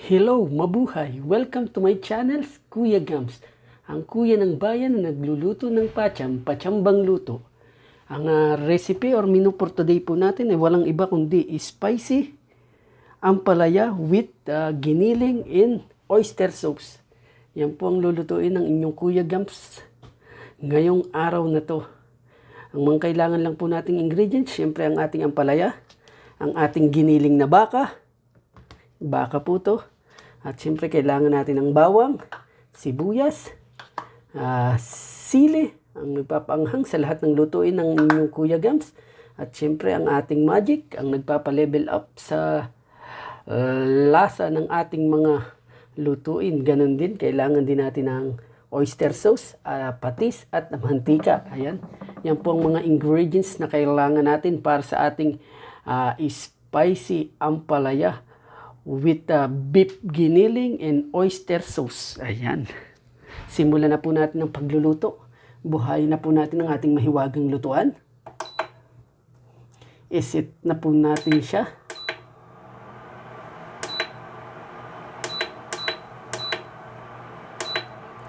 Hello, mabuhay! Welcome to my channel, Kuya Gams. Ang kuya ng bayan na nagluluto ng patsambang luto. Ang recipe or menu for today po natin ay walang iba kundi spicy ampalaya with giniling and oyster sauce. Yan po ang lulutuin ng inyong Kuya Gams ngayong araw na to. Ang mga kailangan lang po nating ingredients, syempre ang ating ampalaya, ang ating giniling na baka po to. At siyempre kailangan natin ng bawang, sibuyas, sili, ang nagpapaanghang sa lahat ng lutuin ng inyong Kuya Gams. At siyempre ang ating magic, ang nagpapa-level up sa lasa ng ating mga lutuin. Ganon din, kailangan din natin ng oyster sauce, patis at mantika. Ayan, yan po ang mga ingredients na kailangan natin para sa ating spicy ampalaya with beef giniling and oyster sauce. Ayan. Simulan na po natin ang pagluluto. Buhayin na po natin ang ating mahiwagang lutuan. Isit na po natin siya.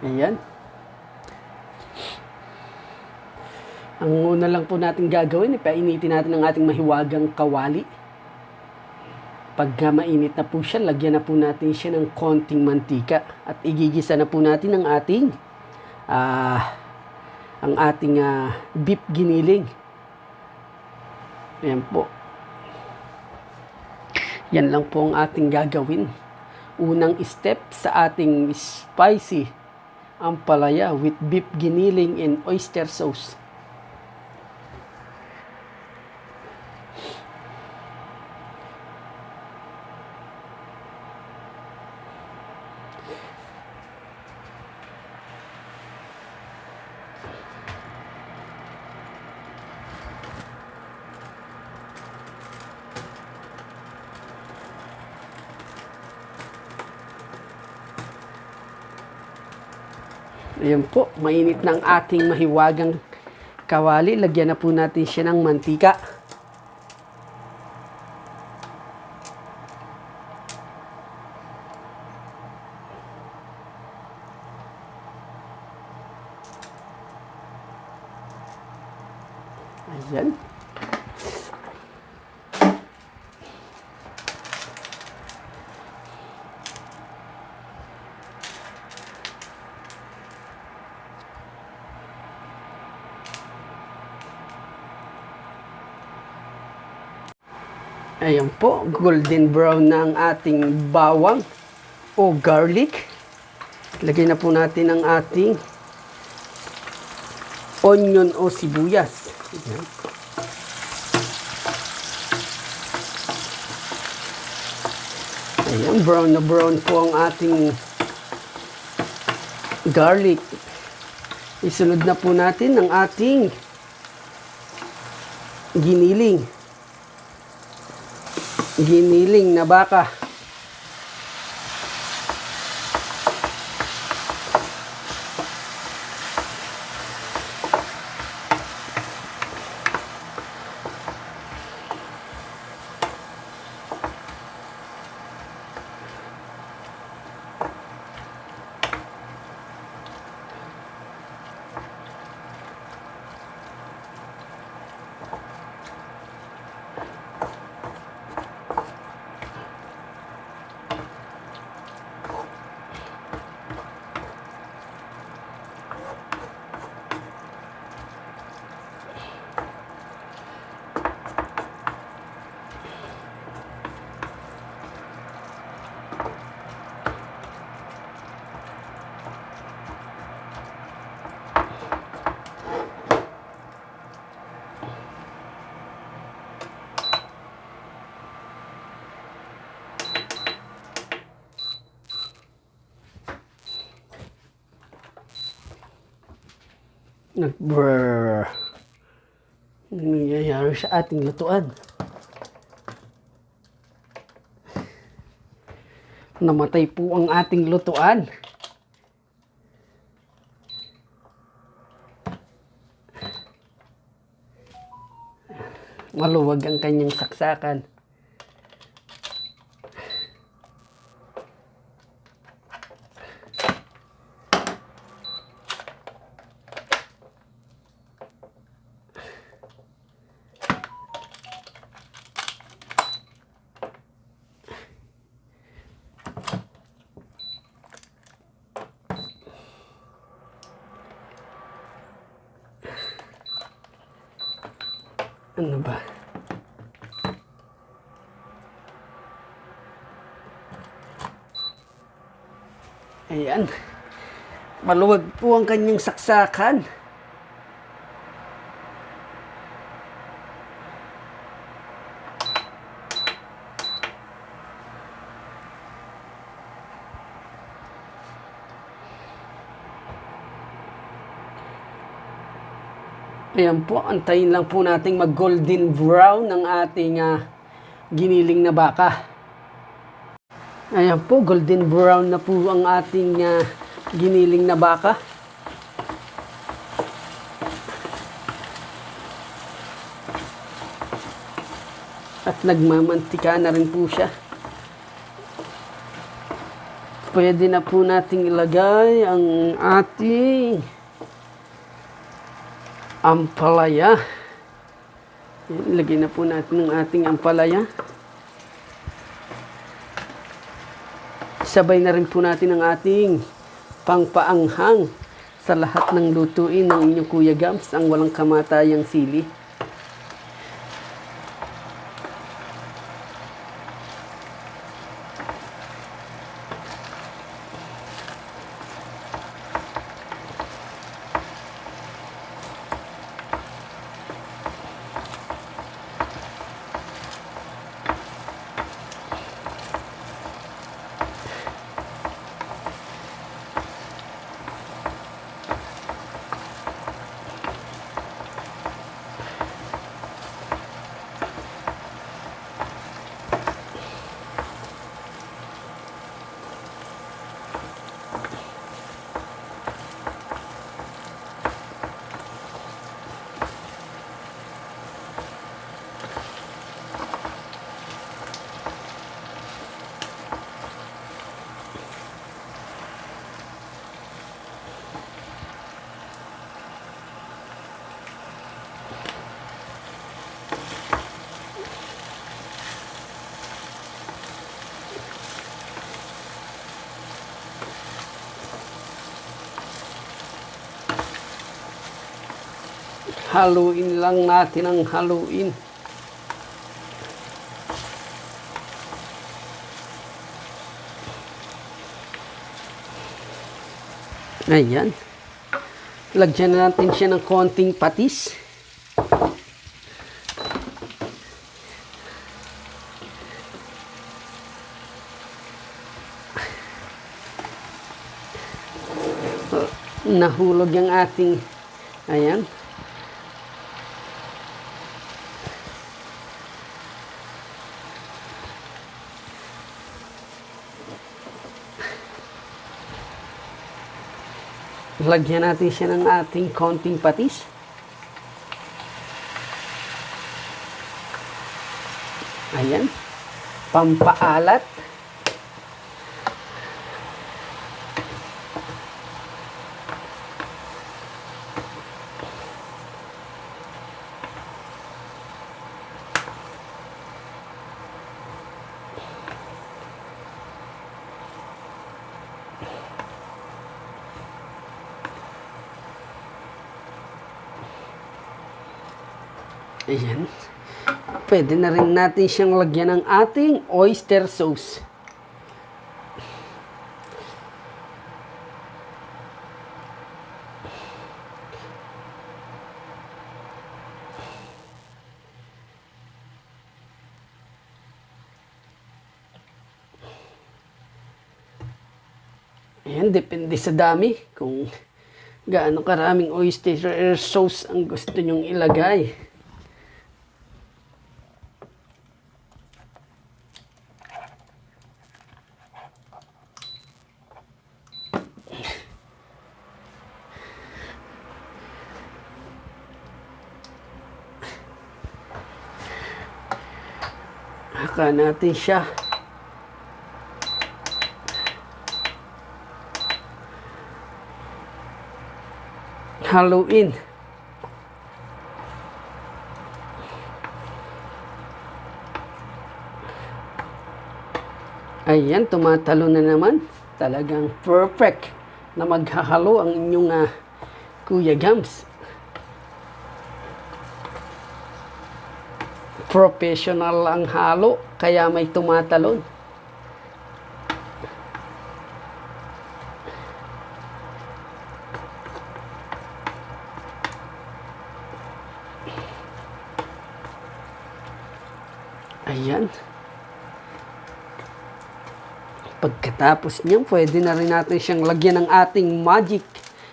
Ayan. Ang una lang po natin gagawin, ipainitin natin ang ating mahiwagang kawali. Pagka mainit na po siya, lagyan na po natin siya ng konting mantika. At igigisa na po natin ang ating beef giniling. Ayan po. Yan lang po ang ating gagawin. Unang step sa ating spicy ampalaya with beef giniling and oyster sauce. Ayan po, mainit na ang ating mahiwagang kawali. Lagyan na po natin siya ng mantika. Ayan. Ayan po, golden brown na ang ating bawang o garlic. Lagyan na po natin ang ating onion o sibuyas. Ayan. Ayan, brown na brown po ang ating garlic. Isunod na po natin ang ating giniling na baka. Nag-brrrr. Nangyayari sa ating lutuan. Namatay po ang ating lutuan. Maluwag ang kanyang saksakan. Ano ba? Ayan. Maluwag po ang kanyang saksakan. Ayan po, antayin lang po nating mag golden brown ng ating giniling na baka. Ayan po, golden brown na po ang ating giniling na baka. At nagmamantika na rin po siya. Pwede na po nating ilagay ang ating ampalaya. Ilagay na po natin ang ating ampalaya. Sabay na rin po natin ang ating pangpaanghang sa lahat ng lutuin ng inyong Kuya Gams, ang walang kamatayang sili. Haluin lang natin ang haluin. Ayan. Lagyan na natin siya ng konting patis. Nahulog yung ating, ayan. Lagyan natin siya ng ating konting patis. Ayan. Pampaalat. Ayan. Pwede na rin natin siyang lagyan ng ating oyster sauce. Ayan, depende sa dami kung gaano karaming oyster sauce ang gusto nyong ilagay. Haka natin siya. Haluin. Ayan, tumatalo na naman. Talagang perfect na maghahalo ang inyong Kuya Gams. Professional ang halo, kaya may tumatalon. Ayan. Pagkatapos niyan, pwede na rin natin siyang lagyan ng ating magic.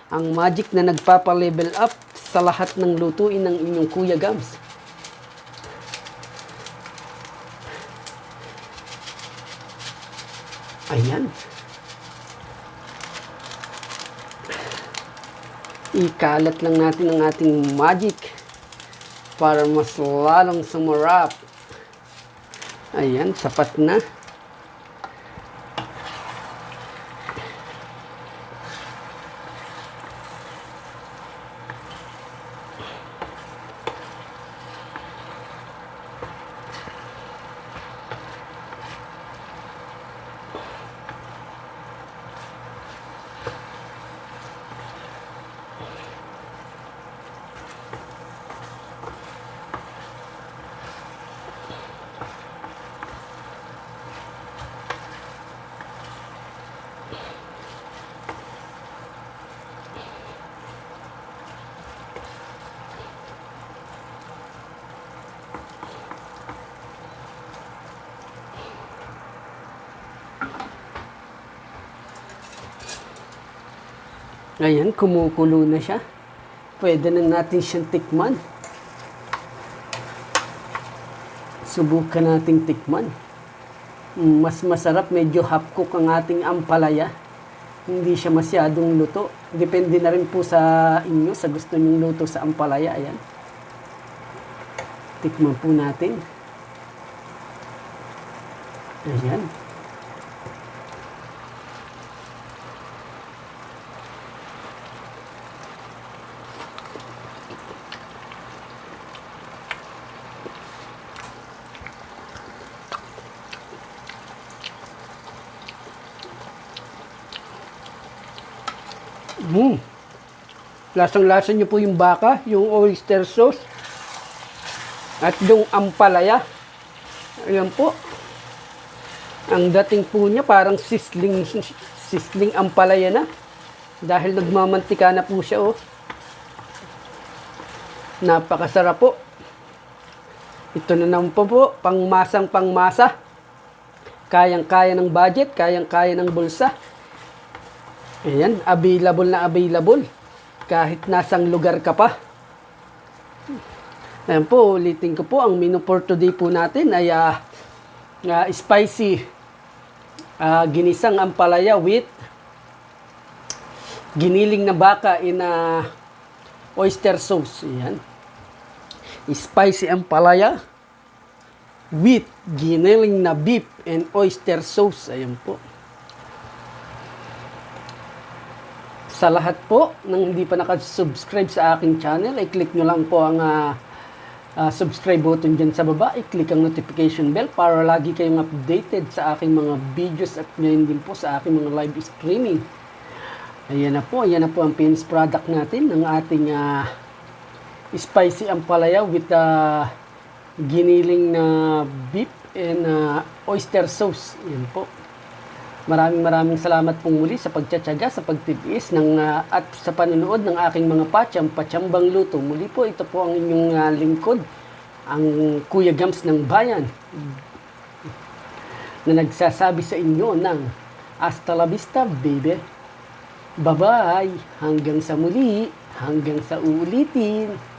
Ang magic na nagpapa-level up sa lahat ng lutuin ng inyong Kuya Gams. Ayan. Ikalat lang natin ang ating magic para mas lalong sumarap. Ayan, sapat na. Ayan, kumukulo na siya. Pwede na natin siyang tikman. Subukan nating tikman. Mas masarap, medyo half cook ang ating ampalaya. Hindi siya masyadong luto. Depende na rin po sa inyo, sa gusto nyong luto sa ampalaya. Ayan. Tikman po natin. Ayan. Lasang-lasa niyo po yung baka, yung oyster sauce, at yung ampalaya. Ayan po. Ang dating po niya parang sisling ampalaya na. Dahil nagmamantika na po siya, oh. Napakasarap po. Ito na naman po, pangmasang pangmasa. Kayang-kaya ng budget, kayang-kaya ng bulsa. Ayan, available na available. Kahit nasang lugar ka pa. Ayan po, ulitin ko po, ang menu for today po natin ay spicy ginisang ampalaya with giniling na baka in oyster sauce. Ayan. Spicy ampalaya with giniling na beef and oyster sauce. Ayan po. Sa lahat po ng hindi pa nakasubscribe sa aking channel, i-click nyo lang po ang subscribe button dyan sa baba. I-click ang notification bell para lagi kayong updated sa aking mga videos at ngayon din po sa aking mga live streaming. Ayan na po ang finished product natin ng ating spicy ampalaya with giniling na beef and oyster sauce. Ayan po. Maraming salamat pong muli sa pagtsatsaga, sa pagtitiis at sa panonood ng aking mga patsambang luto. Muli po, ito po ang inyong lingkod, ang Kuya Gams ng Bayan, na nagsasabi sa inyo ng hasta la vista, baby. Bye-bye! Hanggang sa muli, hanggang sa uulitin.